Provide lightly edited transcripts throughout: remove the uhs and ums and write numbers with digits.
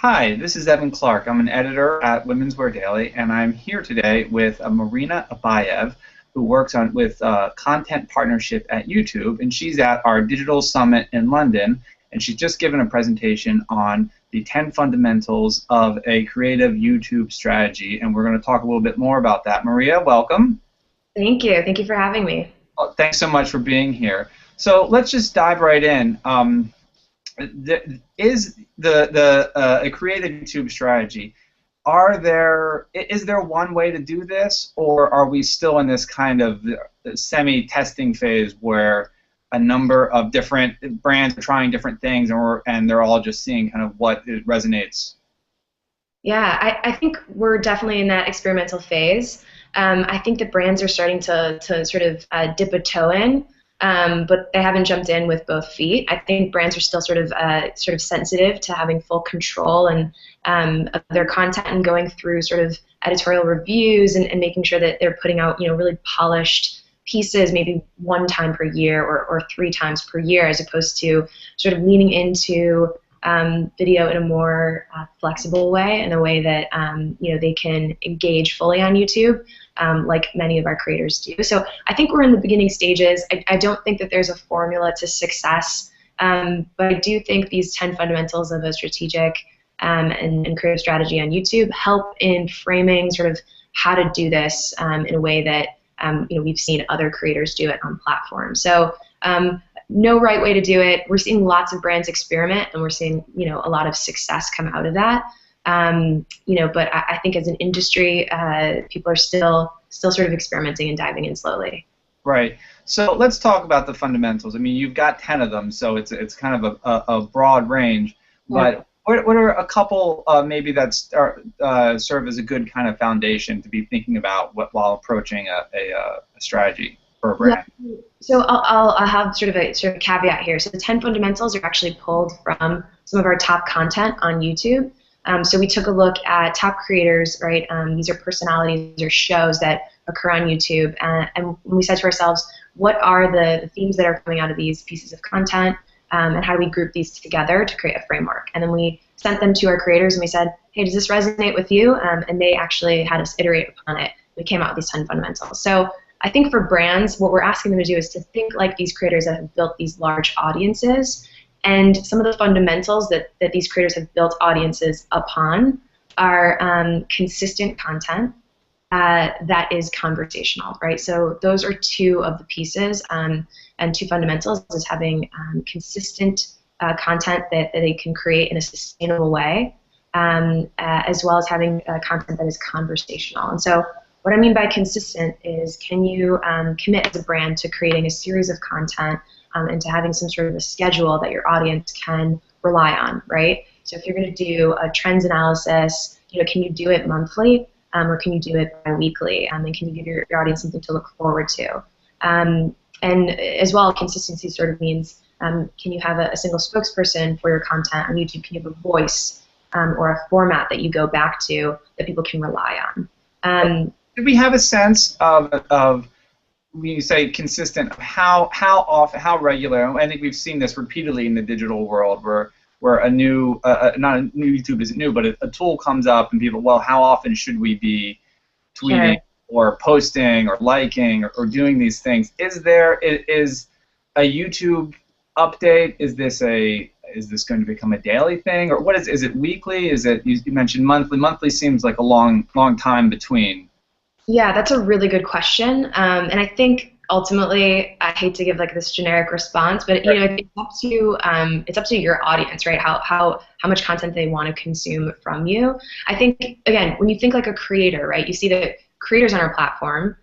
Hi, this is Evan Clark. I'm an editor at Women's Wear Daily, and I'm here today with Marina Abayev, who works with content partnership at YouTube, and she's at our digital summit in London, and she's just given a presentation on the 10 fundamentals of a creative YouTube strategy, and we're going to talk a little bit more about that. Maria, welcome. Thank you. Thank you for having me. Thanks so much for being here. So let's just dive right in. Is a creative YouTube strategy? Is there one way to do this, or are we still in this kind of semi-testing phase where a number of different brands are trying different things, and they're all just seeing kind of what resonates? Yeah, I think we're definitely in that experimental phase. I think that brands are starting to sort of dip a toe in, but they haven't jumped in with both feet. I think brands are still sort of sensitive to having full control of their content and going through sort of editorial reviews and making sure that they're putting out really polished pieces maybe one time per year or three times per year, as opposed to sort of leaning into video in a more flexible way, in a way that they can engage fully on YouTube, like many of our creators do. So I think we're in the beginning stages. I don't think that there's a formula to success, but I do think these 10 fundamentals of a strategic and creative strategy on YouTube help in framing sort of how to do this in a way that we've seen other creators do it on platforms. So no right way to do it. We're seeing lots of brands experiment, and we're seeing a lot of success come out of that. But I think as an industry, people are still sort of experimenting and diving in slowly. Right. So let's talk about the fundamentals. I mean, you've got 10 of them, so it's kind of a broad range. But what are a couple maybe that serve as a good kind of foundation to be thinking about while approaching a strategy for a brand? Yeah. So I'll have sort of a caveat here. So the 10 fundamentals are actually pulled from some of our top content on YouTube. So we took a look at top creators, right? These are personalities or shows that occur on YouTube, and we said to ourselves, what are the themes that are coming out of these pieces of content, and how do we group these together to create a framework? And then we sent them to our creators, and we said, hey, does this resonate with you? And they actually had us iterate upon it. We came out with these 10 fundamentals. So I think for brands, what we're asking them to do is to think like these creators that have built these large audiences. And some of the fundamentals that these creators have built audiences upon are consistent content that is conversational, right? So those are two of the pieces, and two fundamentals is having consistent content that they can create in a sustainable way, as well as having content that is conversational. And so what I mean by consistent is, can you commit as a brand to creating a series of content and to having some sort of a schedule that your audience can rely on, right? So if you're going to do a trends analysis, can you do it monthly, or can you do it bi-weekly? And can you give your audience something to look forward to? And as well, consistency sort of means, can you have a single spokesperson for your content on YouTube? Can you have a voice or a format that you go back to that people can rely on? Do we have a sense of when you say consistent, how often, how regular? I think we've seen this repeatedly in the digital world, where a new, not a new YouTube isn't new, but a tool comes up and people, well, how often should we be tweeting or posting or liking or doing these things? Is a YouTube update? Is this going to become a daily thing, or what is it weekly? Is it, you mentioned monthly? Monthly seems like a long time between. Yeah, that's a really good question, and I think ultimately, I hate to give like this generic response, but it's up to your audience, right? How much content they want to consume from you. I think, again, when you think like a creator, right? You see that creators on our platform,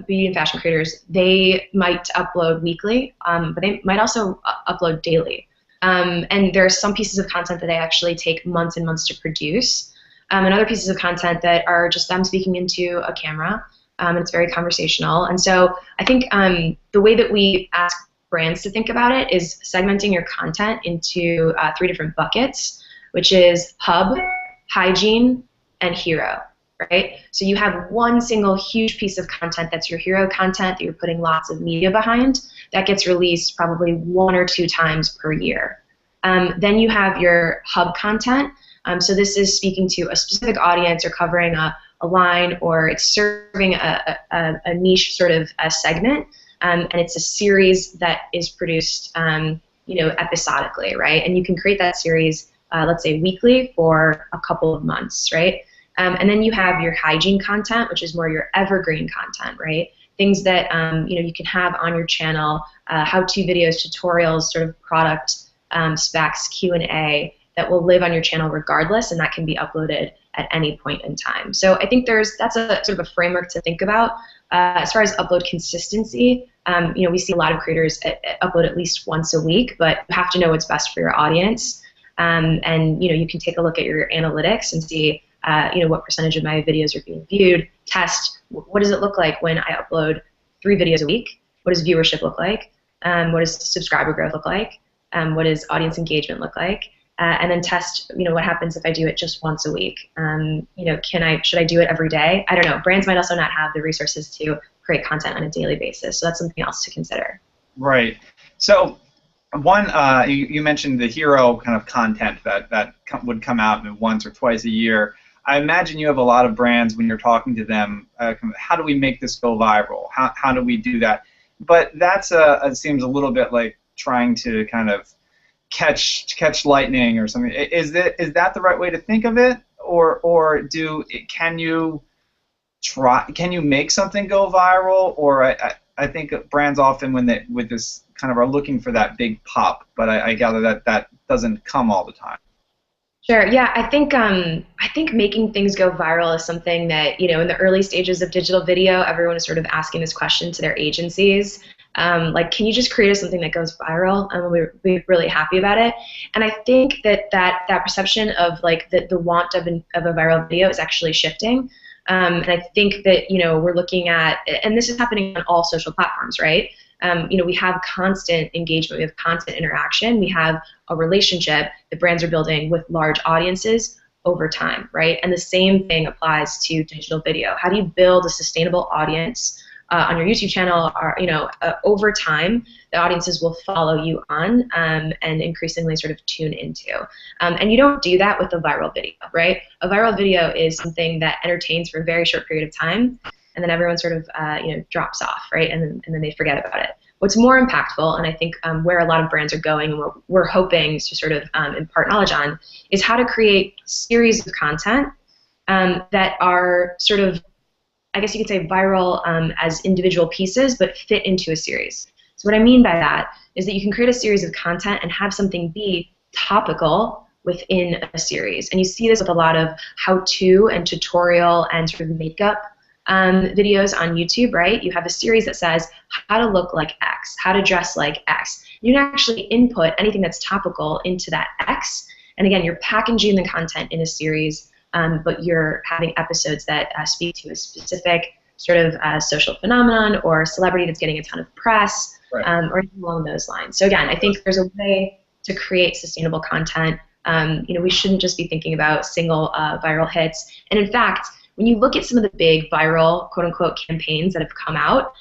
beauty and fashion creators, they might upload weekly, but they might also upload daily. And there are some pieces of content that they actually take months and months to produce. And other pieces of content that are just them speaking into a camera, and it's very conversational. And so I think the way that we ask brands to think about it is segmenting your content into 3 different buckets, which is hub, hygiene, and hero, right? So you have one single huge piece of content that's your hero content that you're putting lots of media behind that gets released probably 1 or 2 times per year. Then you have your hub content. So this is speaking to a specific audience or covering a line, or it's serving a niche sort of a segment, and it's a series that is produced episodically, right? And you can create that series, let's say weekly, for a couple of months, right? And then you have your hygiene content, which is more your evergreen content, right? Things that you can have on your channel, how-to videos, tutorials, sort of product specs, Q&A that will live on your channel regardless, and that can be uploaded at any point in time. So I think that's a sort of a framework to think about. As far as upload consistency, we see a lot of creators upload at least once a week, but you have to know what's best for your audience. And you can take a look at your analytics and see what percentage of my videos are being viewed. Test what does it look like when I upload 3 videos a week? What does viewership look like? What does subscriber growth look like? What does audience engagement look like? And then test, what happens if I do it just once a week? Should I do it every day? I don't know. Brands might also not have the resources to create content on a daily basis, so that's something else to consider. Right. So one, you mentioned the hero kind of content that would come out once or twice a year. I imagine you have a lot of brands when you're talking to them. How do we make this go viral? How do we do that? But it seems a little bit like trying to kind of catch lightning or something. Is that the right way to think of it, or can you make something go viral? Or I think brands often with this kind of are looking for that big pop, but I gather that doesn't come all the time. Sure. Yeah, I think making things go viral is something that, in the early stages of digital video, everyone is sort of asking this question to their agencies. Like, can you just create something that goes viral? And we're really happy about it. And I think that perception of like the want of a viral video is actually shifting. And I think that we're looking at, and this is happening on all social platforms, right? We have constant engagement, we have constant interaction, we have a relationship that brands are building with large audiences over time, right? And the same thing applies to digital video. How do you build a sustainable audience on your YouTube channel? Or over time, the audiences will follow you on and increasingly sort of tune into. And you don't do that with a viral video, right? A viral video is something that entertains for a very short period of time, and then everyone sort of drops off, right? And then they forget about it. What's more impactful, and I think where a lot of brands are going, and what we're hoping to sort of impart knowledge on, is how to create series of content that are sort of, I guess you could say, viral as individual pieces, but fit into a series. So what I mean by that is that you can create a series of content and have something be topical within a series. And you see this with a lot of how-to and tutorial and sort of makeup videos on YouTube, right? You have a series that says how to look like X, how to dress like X. You can actually input anything that's topical into that X, and again, you're packaging the content in a series, but you're having episodes that speak to a specific sort of social phenomenon or celebrity that's getting a ton of press, right, or anything along those lines. So again, I think there's a way to create sustainable content. We shouldn't just be thinking about single viral hits. And in fact, when you look at some of the big viral, quote-unquote, campaigns that have come out,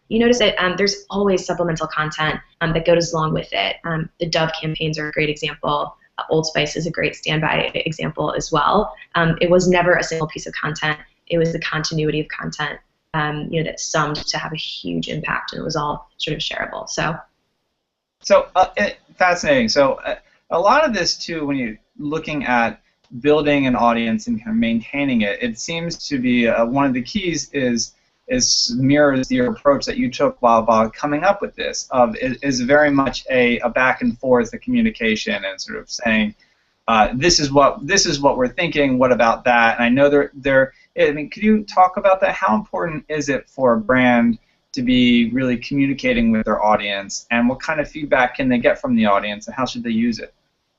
you notice that there's always supplemental content that goes along with it. The Dove campaigns are a great example. Old Spice is a great standby example as well. It was never a single piece of content. It was the continuity of content that summed to have a huge impact, and it was all sort of shareable. So fascinating. So a lot of this, too, when you're looking at building an audience and kind of maintaining it, it seems to be one of the keys is mirrors your approach that you took while coming up with this. Is very much a back and forth, a communication, and sort of saying, this is what we're thinking. What about that? And I know I mean, could you talk about that? How important is it for a brand to be really communicating with their audience, and what kind of feedback can they get from the audience, and how should they use it?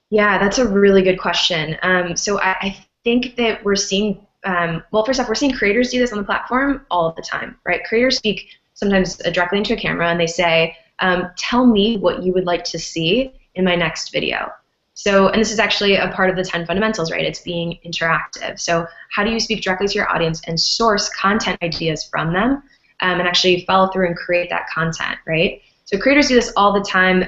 Yeah, that's a really good question. So I think that we're seeing, well, first off, we're seeing creators do this on the platform all the time, right? Creators speak sometimes directly into a camera, and they say, tell me what you would like to see in my next video. So, and this is actually a part of the 10 fundamentals, right? It's being interactive. So how do you speak directly to your audience and source content ideas from them, and actually follow through and create that content, right? So creators do this all the time.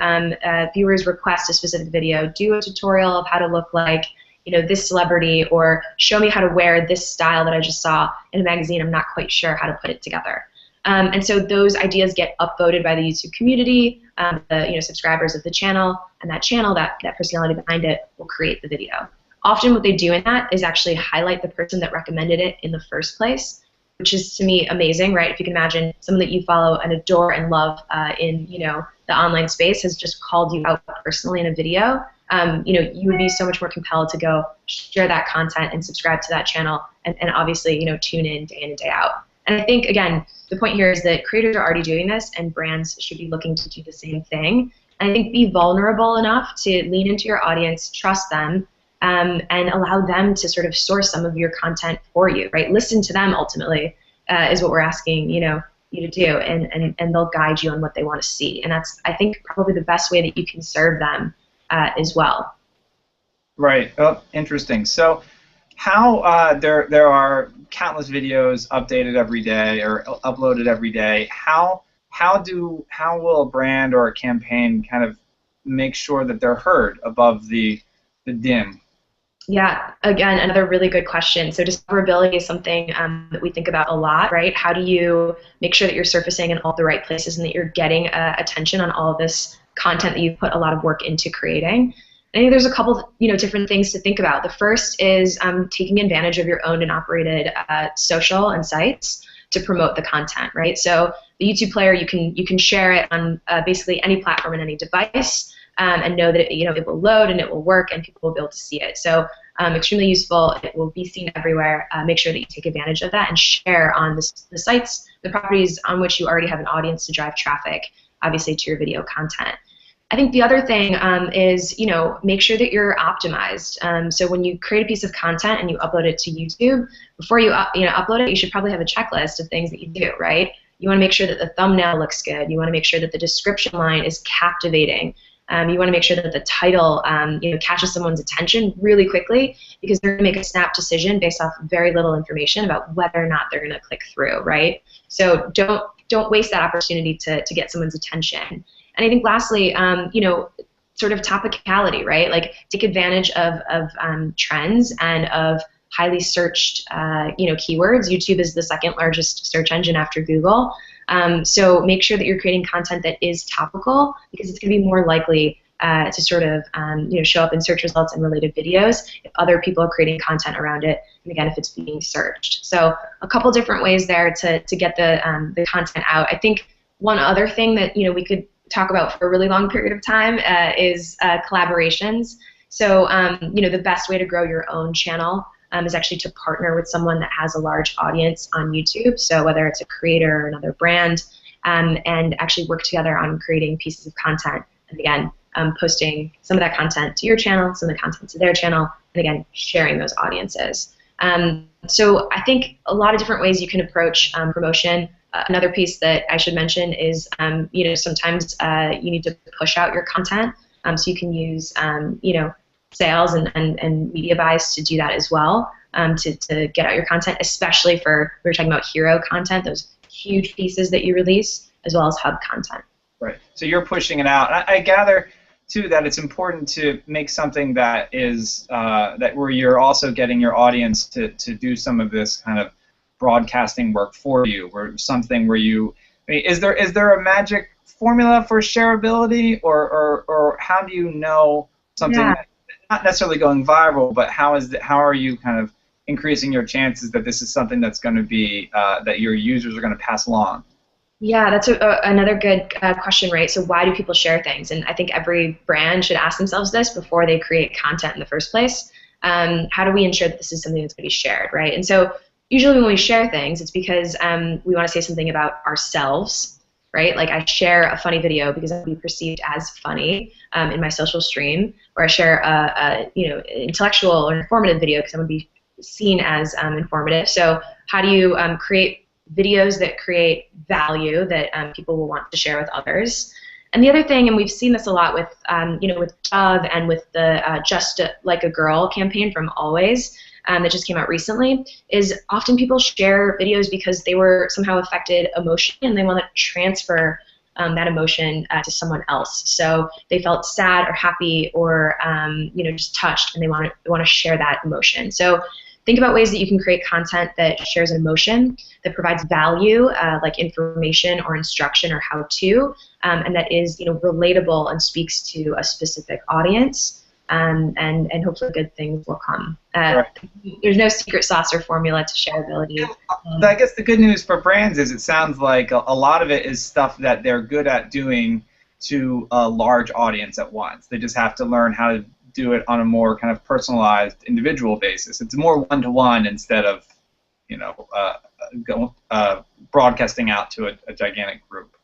Viewers request a specific video, do a tutorial of how to look like, this celebrity, or show me how to wear this style that I just saw in a magazine. I'm not quite sure how to put it together. And so those ideas get upvoted by the YouTube community, the subscribers of the channel, and that channel, that personality behind it, will create the video. Often what they do in that is actually highlight the person that recommended it in the first place, which is, to me, amazing, right? If you can imagine someone that you follow and adore and love in the online space has just called you out personally in a video, you would be so much more compelled to go share that content and subscribe to that channel, and obviously tune in and day out. And I think, again, the point here is that creators are already doing this, and brands should be looking to do the same thing. And I think be vulnerable enough to lean into your audience, trust them, and allow them to sort of source some of your content for you, right? Listen to them, ultimately, is what we're asking you to do, and they'll guide you on what they want to see. And that's, I think, probably the best way that you can serve them as well. Right. Oh, interesting. So how there are countless videos updated every day or uploaded every day. How will a brand or a campaign kind of make sure that they're heard above the din? Yeah, again, another really good question. So discoverability is something that we think about a lot, right? How do you make sure that you're surfacing in all the right places and that you're getting attention on all of this content that you've put a lot of work into creating? I think there's a couple different things to think about. The first is taking advantage of your owned and operated social and sites to promote the content, right? So the YouTube player, you can share it on basically any platform and any device, and know that it will load and it will work and people will be able to see it. So extremely useful. It will be seen everywhere. Make sure that you take advantage of that and share on the sites, the properties on which you already have an audience to drive traffic, obviously, to your video content. I think the other thing is, make sure that you're optimized. So when you create a piece of content and you upload it to YouTube, before you upload it, you should probably have a checklist of things that you do, right? You want to make sure that the thumbnail looks good. You want to make sure that the description line is captivating. You want to make sure that the title catches someone's attention really quickly, because they're going to make a snap decision based off very little information about whether or not they're going to click through, right? So don't waste that opportunity to get someone's attention. And I think lastly, sort of topicality, right? Like, take advantage of trends and of highly searched keywords. YouTube is the second largest search engine after Google. So make sure that you're creating content that is topical, because it's going to be more likely to sort of show up in search results and related videos if other people are creating content around it, and again, if it's being searched. So a couple different ways there to get the content out. I think one other thing that we could talk about for a really long period of time is collaborations. So the best way to grow your own channel is actually to partner with someone that has a large audience on YouTube. So whether it's a creator or another brand, and actually work together on creating pieces of content. And again, posting some of that content to your channel, some of the content to their channel, and again, sharing those audiences. So I think a lot of different ways you can approach promotion. Another piece that I should mention is, sometimes you need to push out your content. So you can use, sales and media buys to do that as well, to get out your content, especially for, we were talking about hero content, those huge pieces that you release, as well as hub content. Right. So you're pushing it out. I gather, too, that it's important to make something that is that where you're also getting your audience to do some of this kind of broadcasting work for you, or something where you, is there a magic formula for shareability, or how do you know something that, not necessarily going viral, but how are you kind of increasing your chances that this is something that's going to be that your users are going to pass along? Yeah, that's another good question, right? So why do people share things? And I think every brand should ask themselves this before they create content in the first place. How do we ensure that this is something that's going to be shared, right? And so usually when we share things, it's because we want to say something about ourselves, right? Like, I share a funny video because I'll be perceived as funny in my social stream, or I share a intellectual or informative video because I'm going to be seen as informative. So how do you create videos that create value that people will want to share with others? And the other thing, and we've seen this a lot with with Dove and with the Just Like a Girl campaign from Always, that just came out recently, is often people share videos because they were somehow affected emotionally and they want to transfer that emotion to someone else. So they felt sad or happy or just touched, and they want to share that emotion. So think about ways that you can create content that shares an emotion, that provides value, like information or instruction or how-to, and that is relatable and speaks to a specific audience. And hopefully good things will come. Right. There's no secret sauce or formula to shareability. I guess the good news for brands is it sounds like a lot of it is stuff that they're good at doing to a large audience at once. They just have to learn how to do it on a more kind of personalized, individual basis. It's more one-to-one instead of broadcasting out to a gigantic group.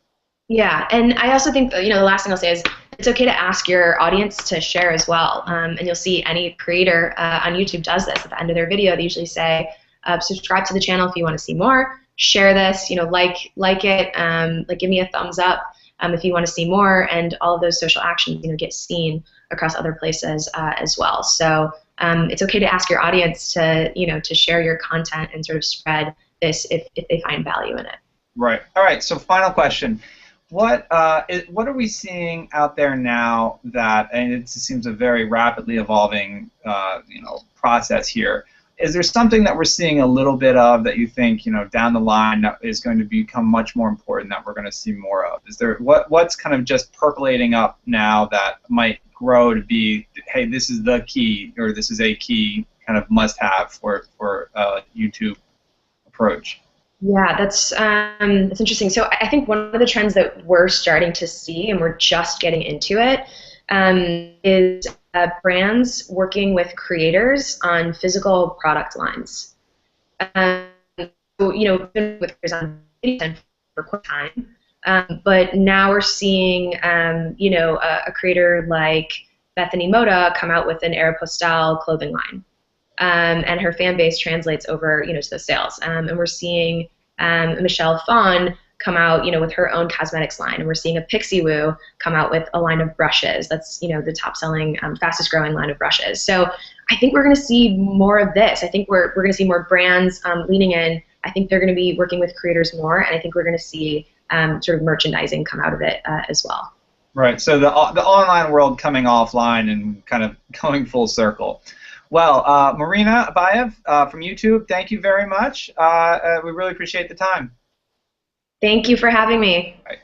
Yeah, and I also think the last thing I'll say is it's okay to ask your audience to share as well. And you'll see any creator on YouTube does this at the end of their video. They usually say, subscribe to the channel if you want to see more. Share this, like it, give me a thumbs up if you want to see more. And all of those social actions, get seen across other places as well. So it's okay to ask your audience to, to share your content and sort of spread this if they find value in it. Right. All right. So final question. What are we seeing out there now that, and it seems a very rapidly evolving process here, is there something that we're seeing a little bit of that you think down the line is going to become much more important that we're going to see more of? Is there what's kind of just percolating up now that might grow to be, hey, this is the key, or this is a key kind of must-have for YouTube approach? Yeah, that's interesting. So I think one of the trends that we're starting to see, and we're just getting into it, is brands working with creators on physical product lines. Been with creators on video for quite some time, but now we're seeing, a creator like Bethany Moda come out with an Aeropostale clothing line. And her fan base translates over, to the sales. And we're seeing Michelle Phan come out, with her own cosmetics line, and we're seeing a Pixie Woo come out with a line of brushes. That's, the top-selling, fastest-growing line of brushes. So I think we're going to see more of this. I think we're going to see more brands leaning in. I think they're going to be working with creators more, and I think we're going to see sort of merchandising come out of it as well. Right. So the online world coming offline and kind of going full circle. Well, Marina Abayev from YouTube, thank you very much. We really appreciate the time. Thank you for having me. Right.